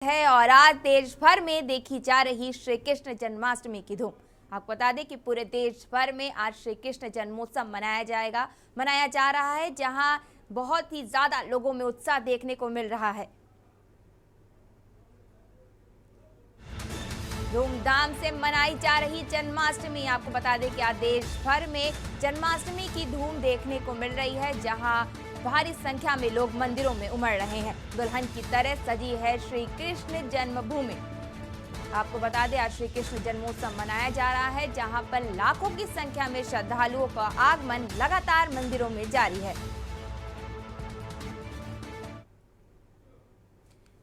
है और आज देश भर में देखी जा रही श्री कृष्ण जन्माष्टमी की धूम। आपको बता दें कि पूरे देश भर में आज श्री कृष्ण जन्मोत्सव मनाया जा रहा है, जहां बहुत ही ज्यादा लोगों में उत्साह देखने को मिल रहा है। धूमधाम से मनाई जा रही जन्माष्टमी। आपको बता दें कि आज देश भर में जन्माष्टमी की धूम देखने को मिल रही है, जहां भारी संख्या में लोग मंदिरों में उमड़ रहे हैं। दुल्हन की तरह सजी है श्री कृष्ण जन्मभूमि। आपको बता दें आज श्री कृष्ण जन्मोत्सव मनाया जा रहा है, जहां पर लाखों की संख्या में श्रद्धालुओं का आगमन लगातार मंदिरों में जारी है।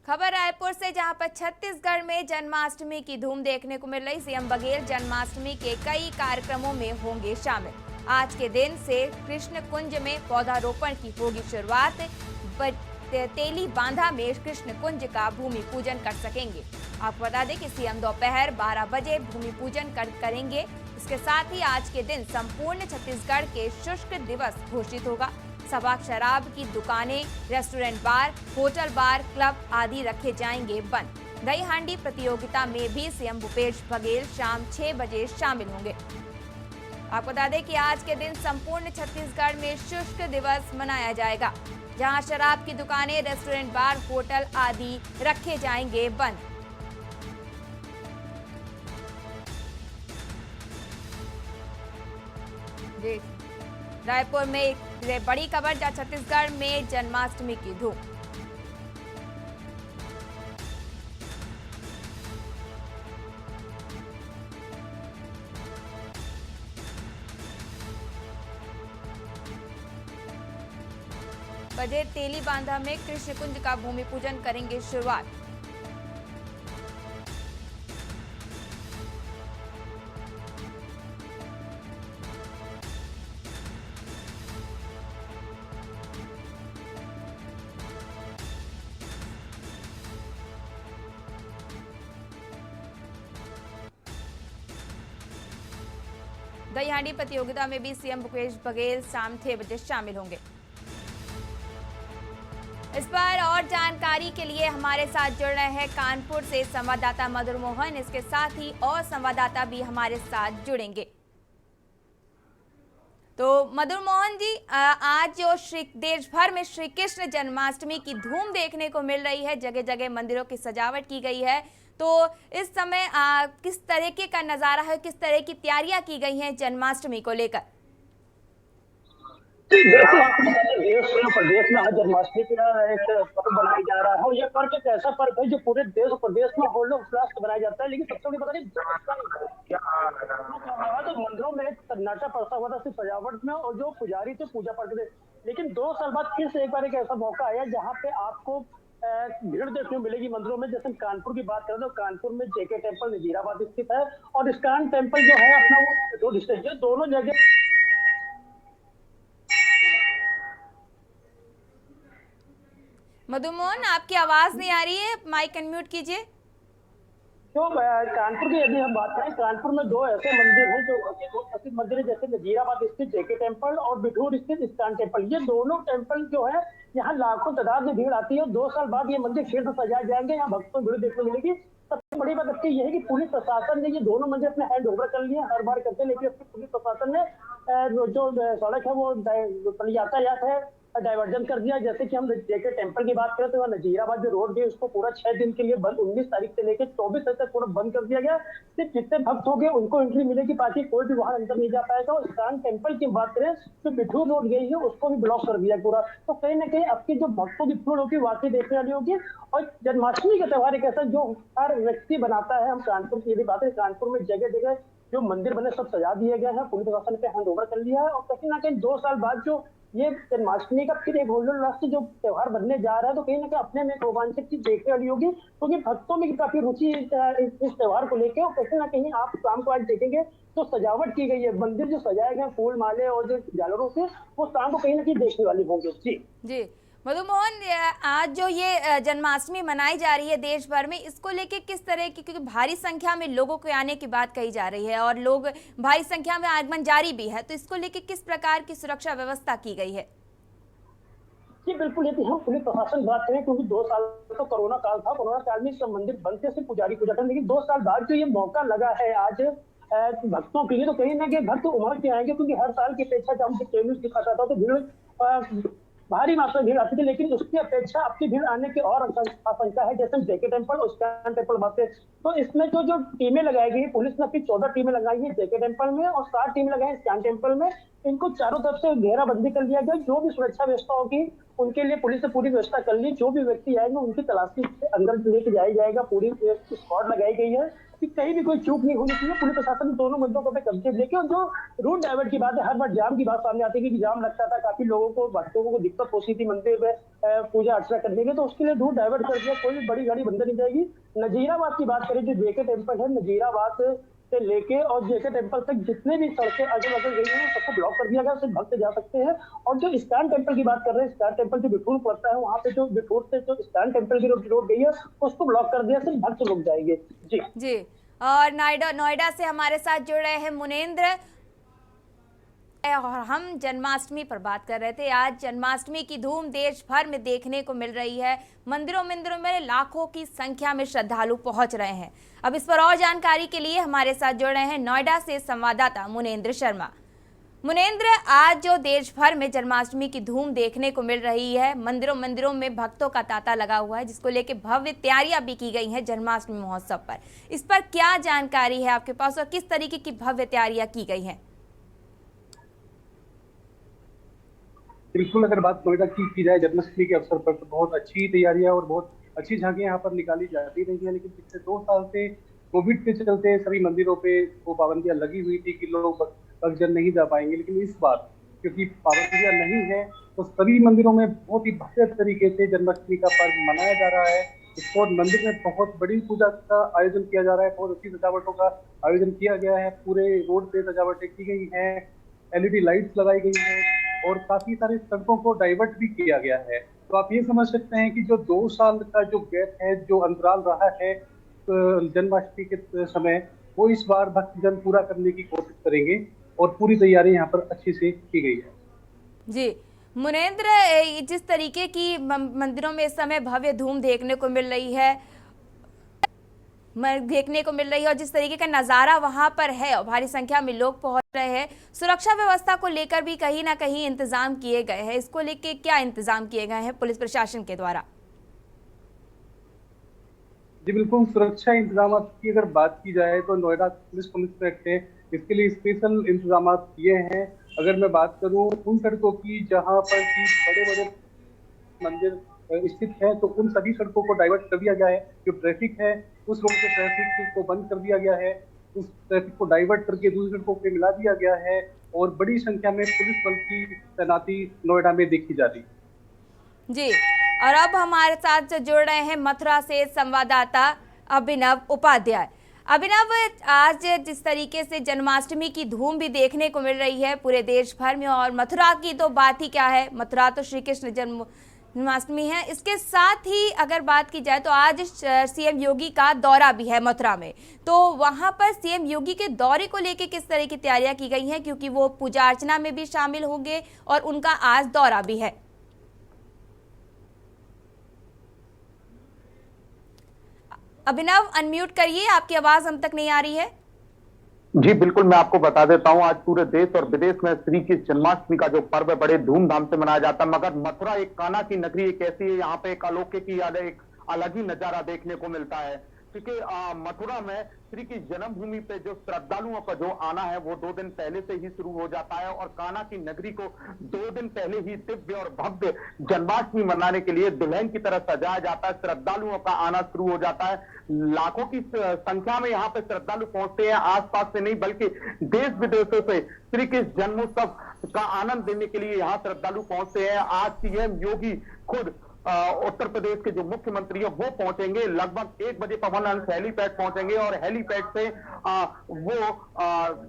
खबर रायपुर से, जहां पर छत्तीसगढ़ में जन्माष्टमी की धूम देखने को मिल रही। सीएम बघेल जन्माष्टमी के कई कार्यक्रमों में होंगे शामिल। आज के दिन से कृष्ण कुंज में पौधारोपण की होगी शुरुआत। तेली बांधा में कृष्ण कुंज का भूमि पूजन कर सकेंगे। आपको बता दें कि सीएम दोपहर 12 बजे भूमि पूजन करेंगे। इसके साथ ही आज के दिन संपूर्ण छत्तीसगढ़ के शुष्क दिवस घोषित होगा। सभा, शराब की दुकानें, रेस्टोरेंट, बार, होटल, बार, क्लब आदि रखे जाएंगे बंद। दही हांडी प्रतियोगिता में भी सीएम भूपेश बघेल शाम 6 बजे शामिल होंगे। आपको बता दें कि आज के दिन संपूर्ण छत्तीसगढ़ में शुष्क दिवस मनाया जाएगा, जहां शराब की दुकानें, रेस्टोरेंट, बार, होटल आदि रखे जाएंगे बंद। रायपुर में एक बड़ी खबर, जहां छत्तीसगढ़ में जन्माष्टमी की धूम। बजे तेली बांधा में कृष्ण कुंज का भूमि पूजन करेंगे शुरुआत। दही हांडी प्रतियोगिता में भी सीएम भूपेश बघेल शाम 6 बजे शामिल होंगे। इस पर और जानकारी के लिए हमारे साथ जुड़ रहे हैं कानपुर से संवाददाता मधुर मोहन। इसके साथ ही और संवाददाता भी हमारे साथ जुड़ेंगे। तो मधुर मोहन जी, आज जो देश भर में श्री कृष्ण जन्माष्टमी की धूम देखने को मिल रही है, जगह जगह मंदिरों की सजावट की गई है, तो इस समय किस तरीके का नजारा है, किस तरह की तैयारियां की गई हैं जन्माष्टमी को लेकर? देखिए, आपको बता दें, देश और प्रदेश में आज जन्माष्टमी का एक पर्व मनाया जा रहा है और यह पर्व एक ऐसा पर्व है जो पूरे देश और प्रदेश में हर्षोल्लास से मनाया जाता है। लेकिन सबसे बड़ी बात तो मंदिरों में एक सन्नाटा पड़ता हुआ था सिर्फ सजावट में, और जो पुजारी थे पूजा पाठ में। लेकिन 2 साल बाद फिर से एक बार एक ऐसा मौका आया जहाँ पे आपको भीड़ देखने को मिलेगी मंदिरों में। जैसे कानपुर की बात करें तो कानपुर में जेके टेम्पल नजीराबाद स्थित है, और इस्कॉन टेम्पल जो है अपना वो दोनों जगह। मधुमोहन, आपकी आवाज नहीं आ रही है, माइक अनम्यूट कीजिए। तो कानपुर की यदि हम बात करें, कानपुर में 2 ऐसे मंदिर हैं जो प्रसिद्ध मंदिर है, जैसे नजीराबाद स्थित जेके टेम्पल और बिठूर स्थित इस्कॉन टेम्पल। ये दोनों टेम्पल जो है यहाँ लाखों तादाद में भीड़ आती है। 2 साल बाद ये मंदिर फिर से सजाए जाएंगे, यहाँ भक्तों की भीड़ देखने मिलेगी। सबसे बड़ी बात अच्छी ये है कि पुलिस प्रशासन ने ये दोनों मंदिर अपने हैंड ओवर कर लिए। हर बार करते, लेकिन पुलिस प्रशासन ने जो सड़क है वो यातायात है डाइवर्जन कर दिया। जैसे कि हम जेके टेम्पल की बात करें तो नजीराबाद जो रोड है उसको पूरा 6 दिन के लिए बंद, 19 तारीख से लेकर 24 तारीख तक पूरा बंद कर दिया गया। सिर्फ जितने भक्त हो गए उनको एंट्री मिलेगी, बाकी कोई भी वहां अंदर नहीं जा पाएगा। और इस्कॉन टेम्पल की बात करें तो बिठूर रोड गई है, उसको भी ब्लॉक कर दिया पूरा। तो कहीं ना कहीं आपकी जो भक्तों की भीड़ होगी वाकई देखने वाली होगी। और जन्माष्टमी का त्योहार एक ऐसा जो हर व्यक्ति बनाता है। हम कानपुर की यदि बात करें, कानपुर में जगह जगह जो मंदिर बने सब सजा दिए गए हैं, पुलिस प्रशासन पे हैंड ओवर कर लिया है। और कहीं ना कहीं 2 साल बाद जो ये जन्माष्टमी का फिर एक हर्षोल्लास से जो त्योहार बनने जा रहा है, तो कहीं ना कहीं अपने में एक रोमांचक चीज देखने वाली होगी, क्योंकि भक्तों में काफी रुचि इस त्योहार को लेकर। और कहीं ना कहीं आप शाम को आज देखेंगे तो सजावट की गई है, मंदिर जो सजाए गए फूल माले और जो झालरों से, वो शाम को कहीं ना कहीं देखने वाली होंगे। जी जी मधुमोहन, आज जो ये जन्माष्टमी मनाई जा रही है देश भर में, इसको लेके किस तरह की, क्योंकि भारी संख्या में लोगों के आने की बात कही जा रही है और लोग भारी संख्या में आगमन जारी भी है, तो इसको लेके किस प्रकार की सुरक्षा व्यवस्था की गई है? जी बिल्कुल, यदि हम पुलिस प्रशासन की बात करें, क्योंकि 2 साल तो कोरोना काल था, कोरोना काल में सब मंदिर बंद थे, सिर्फ पुजारी पूजा करते, लेकिन 2 साल बाद जो ये मौका लगा है आज भक्तों के लिए, तो कहीं न कहीं भक्त उमड़ के आएँगे, क्योंकि हर साल की अपेक्षा जब हम टेलीविज़न दिखाता था तो भीड़ भारी मात्रा में भीड़ आती थी, लेकिन उसकी अपेक्षा अब की भीड़ आने की और आशंका है। जैसे हम जेके टेम्पल और इस्कॉन टेम्पल बात करें, तो इसमें जो टीमें लगाई गई हैं, पुलिस ने अपनी 14 टीमें लगाई हैं जेके टेम्पल में और 7 टीमें लगाई हैं इस्कॉन टेम्पल में। इनको चारों तरफ से घेराबंदी कर लिया गया। जो भी सुरक्षा व्यवस्था होगी, उनके लिए पुलिस ने पूरी व्यवस्था कर ली। जो भी व्यक्ति आएंगे उनकी तलाशी से अंदर लेके जाया जाएगा। पूरी स्क्वाड लगाई गई है कि कहीं भी कोई चूक नहीं होनी चाहिए। पुलिस प्रशासन ने दोनों मुद्दों को पे कब्जे लेके, और जो रूट डाइवर्ट की बात है, हर बार जाम की बात सामने आती है कि जाम लगता था, काफी लोगों को भक्तों को दिक्कत होती थी मंदिर में पूजा अर्चना करने में, तो उसके लिए रूट डाइवर्ट कर दिया। कोई भी बड़ी गाड़ी बंद नहीं जाएगी। नजीराबाद की बात करें, जो जेके टेम्पल है, नजीराबाद से लेके और जेके टेम्पल तक जितने भी सड़कें अगल बगल गई हैं सबको ब्लॉक कर दिया गया, सिर्फ भक्त जा सकते हैं। और जो इस्कॉन टेम्पल की बात कर रहे हैं, इस्कॉन टेम्पल जो बिठूर पड़ता है, वहाँ पे जो बिठूर से जो इस्कॉन टेम्पल की रोड गई है उसको ब्लॉक कर दिया, सिर्फ भक्त लोग जाएंगे। जी जी। और नोएडा से हमारे साथ जुड़ रहे हैं मुनेंद्र, और हम जन्माष्टमी पर बात कर रहे थे। आज जन्माष्टमी की धूम देश भर में देखने को मिल रही है। मंदिरों में लाखों की संख्या में श्रद्धालु पहुंच रहे हैं। अब इस पर और जानकारी के लिए हमारे साथ जुड़ रहे हैं नोएडा से संवाददाता मुनेंद्र शर्मा। मुनेंद्र, आज जो देश भर में जन्माष्टमी की धूम देखने को मिल रही है, मंदिरों में भक्तों का तांता लगा हुआ है, जिसको लेकर भव्य तैयारियां भी की गई हैं जन्माष्टमी महोत्सव पर। इस पर क्या जानकारी है आपके पास और किस तरीके की भव्य तैयारियां की गई हैं? बिल्कुल, अगर बात नोएडा की जाए जन्माष्टमी के अवसर पर, तो बहुत अच्छी तैयारियां और बहुत अच्छी झांकियां यहाँ पर निकाली जाती रही हैं। लेकिन पिछले 2 साल से कोविड के चलते सभी मंदिरों पे वो पाबंदियां लगी हुई थी कि लोग भक्तजन नहीं जा पाएंगे। लेकिन इस बार क्योंकि पाबंदियां नहीं है, तो सभी मंदिरों में बहुत ही भव्य तरीके से जन्माष्टमी का पर्व मनाया जा रहा है। इसको मंदिर में बहुत बड़ी पूजा का आयोजन किया जा रहा है, बहुत अच्छी सजावटों का आयोजन किया गया है। पूरे रोड पे सजावटें की गई है, LED लाइट्स लगाई गई है और काफी सारी सड़कों को डाइवर्ट भी किया गया है। तो आप ये समझ सकते हैं कि जो 2 साल का जो गैप है, जो अंतराल रहा है जन्माष्टमी के समय, वो इस बार भक्तजन पूरा करने की कोशिश करेंगे और पूरी तैयारी यहाँ पर अच्छी से की गई है। जी मुनेंद्र, जिस तरीके की मंदिरों में इस समय भव्य धूम देखने को मिल रही है और जिस तरीके का नज़ारा वहां पर है और भारी संख्या में लोग पहुंच रहे हैं, सुरक्षा व्यवस्था को लेकर भी कहीं ना कहीं इंतजाम किए गए हैं। इसको लेकर क्या इंतजाम किए गए हैं पुलिस प्रशासन के द्वारा? जी बिल्कुल, सुरक्षा इंतजाम की अगर बात की जाए तो नोएडा पुलिस कमिश्नरेट ने इसके लिए स्पेशल इंतजाम किए हैं। अगर मैं बात करूं उन सड़कों की जहां पर की बड़े-बड़े मंदिर स्थित है, तो उन सभी सड़कों को डाइवर्ट कर दिया गया है। जो ट्रैफिक है उस रोड के ट्रैफिक को बंद कर दिया गया है, उस ट्रैफिक को डाइवर्ट करके दूसरी सड़कों पे मिला दिया गया है और बड़ी संख्या में पुलिस बल की तैनाती नोएडा में देखी जा रही है। जी, और अब हमारे साथ जो जुड़ रहे हैं मथुरा से संवाददाता अभिनव उपाध्याय। अभिनव, आज जिस तरीके से जन्माष्टमी की धूम भी देखने को मिल रही है पूरे देश भर में, और मथुरा की तो बात ही क्या है, मथुरा तो श्री कृष्ण जन्माष्टमी है। इसके साथ ही अगर बात की जाए तो आज सीएम योगी का दौरा भी है मथुरा में, तो वहां पर सीएम योगी के दौरे को लेकर किस तरह की तैयारियां की गई हैं, क्योंकि वो पूजा अर्चना में भी शामिल होंगे और उनका आज दौरा भी है। अभिनव, अनम्यूट करिए, आपकी आवाज हम तक नहीं आ रही है। जी बिल्कुल, मैं आपको बता देता हूं, आज पूरे देश और विदेश में श्री कृष्ण जन्माष्टमी का जो पर्व है बड़े धूमधाम से मनाया जाता है। मगर मथुरा एक कान्हा की नगरी एक ऐसी है, यहाँ पे एक अलौकिक एक अलग ही नजारा देखने को मिलता है। क्योंकि मथुरा में श्री की जन्मभूमि पे जो श्रद्धालुओं का जो आना है वो 2 दिन पहले से ही शुरू हो जाता है और कान्हा की नगरी को 2 दिन पहले ही दिव्य और भव्य जन्माष्टमी मनाने के लिए दुल्हन की तरह सजाया जाता है। श्रद्धालुओं का आना शुरू हो जाता है। लाखों की संख्या में यहाँ पे श्रद्धालु पहुंचते हैं, आसपास से नहीं बल्कि देश विदेशों से श्री कृष्ण जन्मोत्सव का आनंद देने के लिए यहाँ श्रद्धालु पहुंचते हैं। आज सीएम योगी खुद उत्तर प्रदेश के जो मुख्यमंत्री है वो पहुंचेंगे, लगभग 1 बजे पवन हंस हेलीपैड पहुंचेंगे और हेलीपैड से वो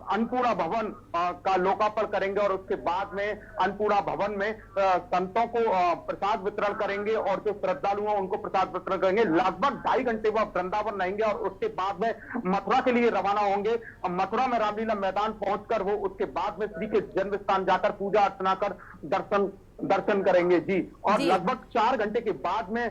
अन्नपूर्णा भवन का लोकार्पण करेंगे और उसके बाद में अन्नपूर्णा भवन में संतों को प्रसाद वितरण करेंगे और जो श्रद्धालु हैं उनको प्रसाद वितरण करेंगे। लगभग 2.5 घंटे वह वृंदावन रहेंगे और उसके बाद में मथुरा के लिए रवाना होंगे। मथुरा में रामलीला मैदान पहुंचकर वो उसके बाद में श्री के जन्म स्थान जाकर पूजा अर्चना कर दर्शन दर्शन करेंगे जी। और जी। लगभग 4 घंटे के बाद में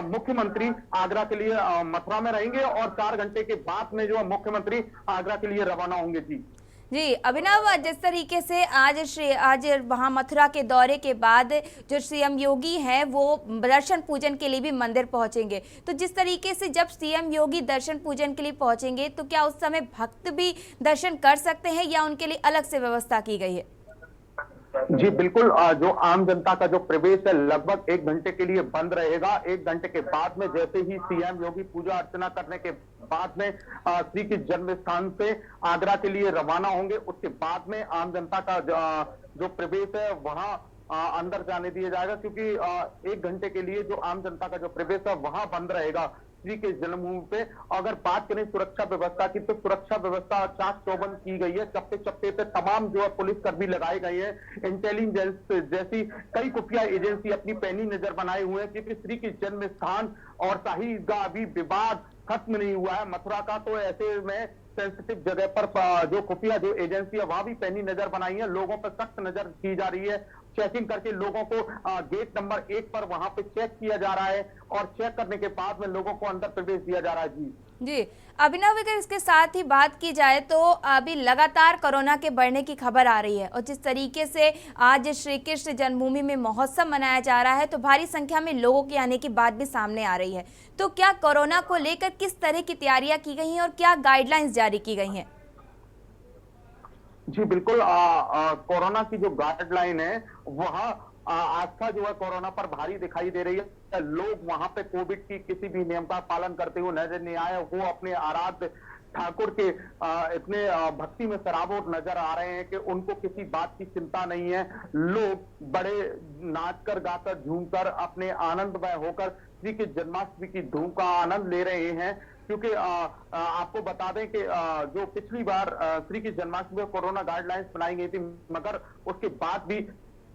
मुख्यमंत्री आगरा के लिए मथुरा में रहेंगे और 4 घंटे के बाद में जो है मुख्यमंत्री आगरा के लिए रवाना होंगे जी। जी अभिनव, जिस तरीके से आज वहां मथुरा के दौरे के बाद जो सीएम योगी हैं वो दर्शन पूजन के लिए भी मंदिर पहुंचेंगे, तो जिस तरीके से जब सीएम योगी दर्शन पूजन के लिए पहुंचेंगे तो क्या उस समय भक्त भी दर्शन कर सकते हैं या उनके लिए अलग से व्यवस्था की गई है? जी बिल्कुल, जो आम जनता का जो प्रवेश है लगभग 1 घंटे के लिए बंद रहेगा। 1 घंटे के बाद में जैसे ही सीएम योगी पूजा अर्चना करने के बाद में श्री के जन्म स्थान से आगरा के लिए रवाना होंगे, उसके बाद में आम जनता का जो प्रवेश है वहां अंदर जाने दिया जाएगा, क्योंकि 1 घंटे के लिए जो आम जनता का जो प्रवेश है वहां बंद रहेगा श्री के जन्मभूमि पे। अगर बात करें सुरक्षा व्यवस्था की, तो सुरक्षा व्यवस्था चाक चौबंद की गई है। चप्पे चप्पे पे तमाम जो है पुलिस कर्मी लगाए गए हैं। इंटेलिजेंस जैसी कई खुफिया एजेंसी अपनी पैनी नजर बनाए हुए हैं, क्योंकि श्री के जन्म स्थान और शाही ईदगाह अभी विवाद खत्म नहीं हुआ है मथुरा का, तो ऐसे में सेंसिटिव जगह पर जो खुफिया जो एजेंसी है वहां भी पैनी नजर बनाई है। लोगों पर सख्त नजर की जा रही है। चेकिंग करके लोगों को गेट नंबर 1 पर वहां पे चेक किया जा रहा है और चेक करने के बाद में लोगों को अंदर प्रवेश दिया जा रहा है जी। जी अभिनव, अगर इसके साथ ही बात की जाए तो अभी लगातार कोरोना के बढ़ने की खबर आ रही है और जिस तरीके से आज श्री कृष्ण जन्मभूमि में महोत्सव मनाया जा रहा है तो भारी संख्या में लोगों के आने की बात भी सामने आ रही है, तो क्या कोरोना को लेकर किस तरह की तैयारियां की गई हैं और क्या गाइडलाइंस जारी की गई हैं? जी बिल्कुल, कोरोना की जो गाइडलाइन है वह आस्था जो है कोरोना पर भारी दिखाई दे रही है। लोग वहां पे कोविड की किसी भी नियम का पालन करते हुए नजर नहीं आए। वो अपने आराध्य ठाकुर के इतने भक्ति में सराबोर नजर आ रहे हैं कि उनको किसी बात की चिंता नहीं है। लोग बड़े नाचकर गाकर झूमकर अपने आनंदमय होकर श्री के जन्माष्टमी की धूम का आनंद ले रहे हैं, क्योंकि आपको बता दें कि जो पिछली बार श्री की जन्माष्टमी में कोरोना गाइडलाइंस बनाई गई थी, मगर उसके बाद भी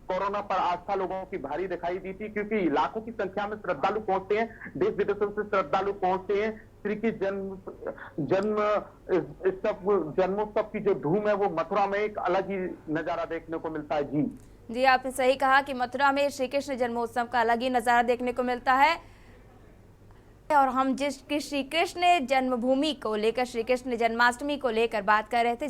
कोरोना पर आस्था लोगों की भारी दिखाई दी थी, क्योंकि लाखों की संख्या में श्रद्धालु पहुंचते हैं, देश विदेशों से श्रद्धालु पहुंचते हैं। श्री की जन्मोत्सव की जो धूम है वो मथुरा में एक अलग ही नजारा देखने को मिलता है जी। जी आपने सही कहा कि मथुरा में श्री कृष्ण जन्मोत्सव का अलग ही नजारा देखने को मिलता है। और हम श्री कृष्ण जन्मभूमि को लेकर, श्री कृष्ण जन्माष्टमी को लेकर बात कर रहे थे,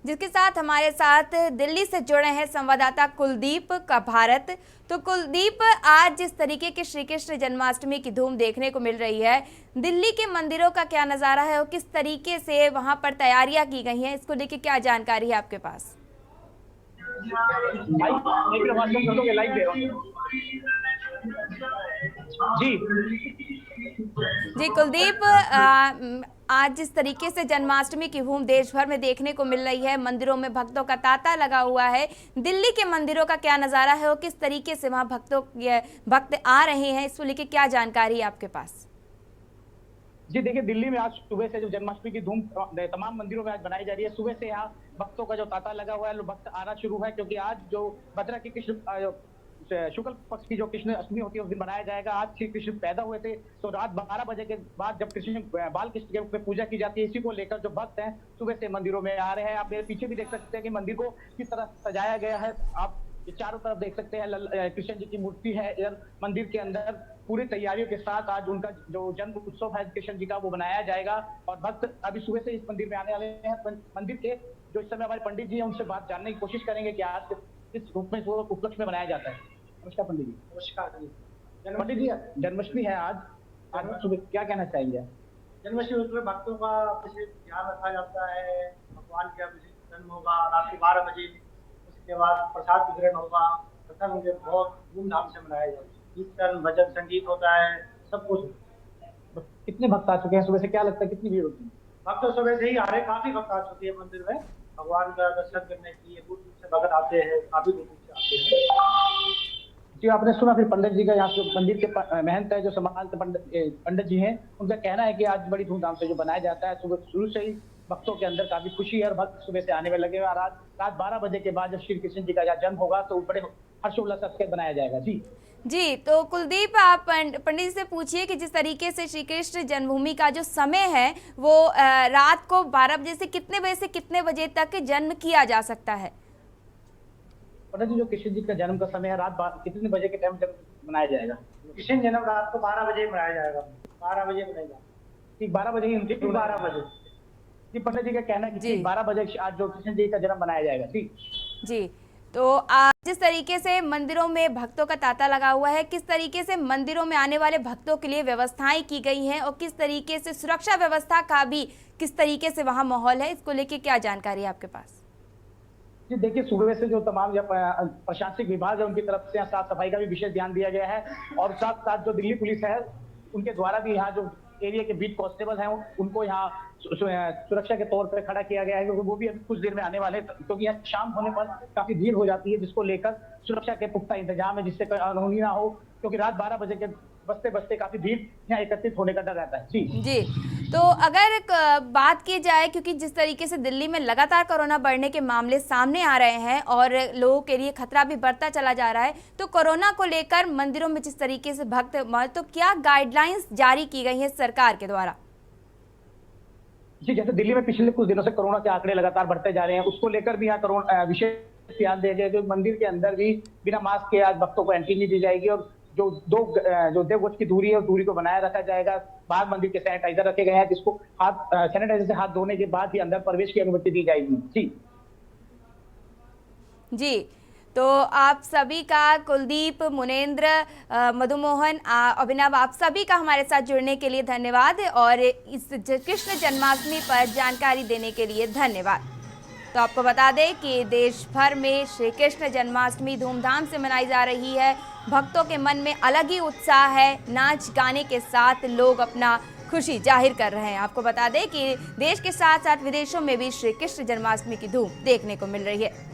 जिसके साथ हमारे साथ दिल्ली से जुड़े हैं संवाददाता कुलदीप का भारत। तो कुलदीप, आज जिस तरीके की श्री कृष्ण जन्माष्टमी की धूम देखने को मिल रही है, दिल्ली के मंदिरों का क्या नज़ारा है और किस तरीके से वहां पर तैयारियां की गई हैं, इसको लेकर क्या जानकारी है आपके पास? जी कुलदीप, आज जिस तरीके से जन्माष्टमी की धूम देश भर में देखने को मिल रही है, मंदिरों में भक्तों का तांता लगा हुआ है, दिल्ली के मंदिरों का क्या नज़ारा है और किस तरीके से वहां भक्त आ रहे हैं, इसको लेकर क्या जानकारी है आपके पास? जी देखिए, दिल्ली में आज सुबह से जो जन्माष्टमी की धूम तमाम मंदिरों में आज बनाई जा रही है। सुबह से यहाँ भक्तों का जो तांता लगा हुआ है, भक्त आना शुरू है, क्योंकि आज जो मथुरा की कृष्ण शुक्ल पक्ष की जो कृष्ण अष्टमी होती है उस दिन बनाया जाएगा। आज श्री कृष्ण पैदा हुए थे, तो रात 12 बजे के बाद जब कृष्ण बाल कृष्ण के रूप में पूजा की जाती है, इसी को लेकर जो भक्त हैं सुबह से मंदिरों में आ रहे हैं। आप मेरे पीछे भी देख सकते हैं कि मंदिर को किस तरह सजाया गया है। आप चारों तरफ देख सकते हैं कृष्ण जी की मूर्ति है। इधर मंदिर के अंदर पूरी तैयारियों के साथ आज उनका जो जन्म उत्सव है कृष्ण जी का वो बनाया जाएगा और भक्त अभी सुबह से इस मंदिर में आने वाले हैं। मंदिर के जो इस समय हमारे पंडित जी हैं उनसे बात जानने की कोशिश करेंगे कि आज किस रूप में उपलक्ष्य में बनाया जाता है। नमस्कार पंडित जी। नमस्कार जी। पंडित जी, जन्माष्टमी है आज सुबह क्या कहना चाहेंगे? जन्माष्टमी उसमें भक्तों का विशेष ध्यान रखा जाता है। भगवान का विशेष जन्म होगा रात 12 बजे, उसके बाद प्रसाद वितरण होगा। तथा मुझे बहुत धूमधाम से मनाया जाता है। कीर्तन भजन संगीत होता है, सब कुछ। कितने भक्त आ चुके हैं सुबह से, क्या लगता है कितनी भीड़ होती है? भक्त तो सुबह से ही आ रहे, काफी भक्त आ चुके हैं मंदिर में भगवान का दर्शन करने के लिए। दूर दूर से भक्त आते हैं, काफी दूर से आते हैं। जी आपने सुना फिर पंडित जी का, यहाँ जो मंदिर के महंत है जो सम्मानित पंडित जी हैं, उनका कहना है कि आज बड़ी धूमधाम से जो बनाया जाता है। सुबह शुरू से ही भक्तों के अंदर काफी खुशी है और भक्त सुबह से आने में लगे हुए। रात 12 बजे के बाद जब श्री कृष्ण जी का जन्म होगा तो बड़े हर्षोल्लास से बनाया जाएगा। जी तो कुलदीप, आप पंडित जी से पूछिए कि जिस तरीके से श्री कृष्ण जन्मभूमि का जो समय है वो रात को 12 बजे से कितने बजे तक जन्म किया जा सकता है? पंडित जी, जो कृष्ण जी का जन्म का समय है, कितने बजे के टाइम मनाया जाएगा? कृष्ण जन्म रात को 12 बजे मनाया जाएगा, 12 बजे मनाएगा। ठीक 12 बजे ही उनकी 12 बजे। जी, पंडित जी का कहना है कि जी। 12 बजे आज जो कृष्ण जी का जन्म मनाया जाएगा। ठीक जी, तो जिस तरीके से मंदिरों में भक्तों का तांता लगा हुआ है, किस तरीके से मंदिरों में आने वाले भक्तों के लिए व्यवस्थाएं की गई हैं और किस तरीके से सुरक्षा व्यवस्था का भी किस तरीके से वहां माहौल है, इसको लेके क्या जानकारी है आपके पास? जी, देखिए, सुबह से जो तमाम प्रशासनिक विभाग है उनकी तरफ से यहाँ साफ सफाई का भी विशेष ध्यान दिया गया है, और साथ साथ जो दिल्ली पुलिस है उनके द्वारा भी यहाँ जो एरिया के बीट कांस्टेबल हैं उनको यहाँ सुरक्षा के तौर पर खड़ा किया गया है, क्योंकि वो भी अभी कुछ देर में आने वाले हैं, क्योंकि यहाँ शाम होने पर काफी भीड़ हो जाती है, जिसको लेकर सुरक्षा के पुख्ता इंतजाम है, जिससे कोई अनहोनी ना हो, क्योंकि रात 12 बजे के बजते बजते काफी भीड़ यहाँ एकत्रित होने का डर रहता है। जी, तो अगर बात की जाए, क्योंकि जिस तरीके से दिल्ली में लगातार कोरोना बढ़ने के मामले सामने आ रहे हैं और लोगों के लिए खतरा भी बढ़ता चला जा रहा है, तो कोरोना को लेकर मंदिरों में जिस तरीके से भक्त, तो क्या गाइडलाइंस जारी की गई है सरकार के द्वारा? जी, जैसे दिल्ली में पिछले कुछ दिनों से कोरोना के आंकड़े लगातार बढ़ते जा रहे हैं, उसको लेकर भी यहाँ कोरोना विशेष ध्यान दिया गया है। मंदिर के अंदर भी बिना मास्क के आज भक्तों को एंट्री नहीं दी जाएगी, और जो 2 गज की दूरी है उस दूरी को बनाए रखा जाएगा। बाहर मंदिर के सैनिटाइजर रखे गए हैं, जिसको सैनिटाइजर से हाथ धोने के बाद ही अंदर प्रवेश की अनुमति दी जाएगी। जी, तो आप सभी का, कुलदीप, मुनेंद्र, मधुमोहन, अभिनव, आप सभी का हमारे साथ जुड़ने के लिए धन्यवाद, और इस कृष्ण जन्माष्टमी पर जानकारी देने के लिए धन्यवाद। तो आपको बता दें कि देश भर में श्री कृष्ण जन्माष्टमी धूमधाम से मनाई जा रही है। भक्तों के मन में अलग ही उत्साह है, नाच गाने के साथ लोग अपना खुशी जाहिर कर रहे हैं। आपको बता दें कि देश के साथ साथ विदेशों में भी श्री कृष्ण जन्माष्टमी की धूम देखने को मिल रही है।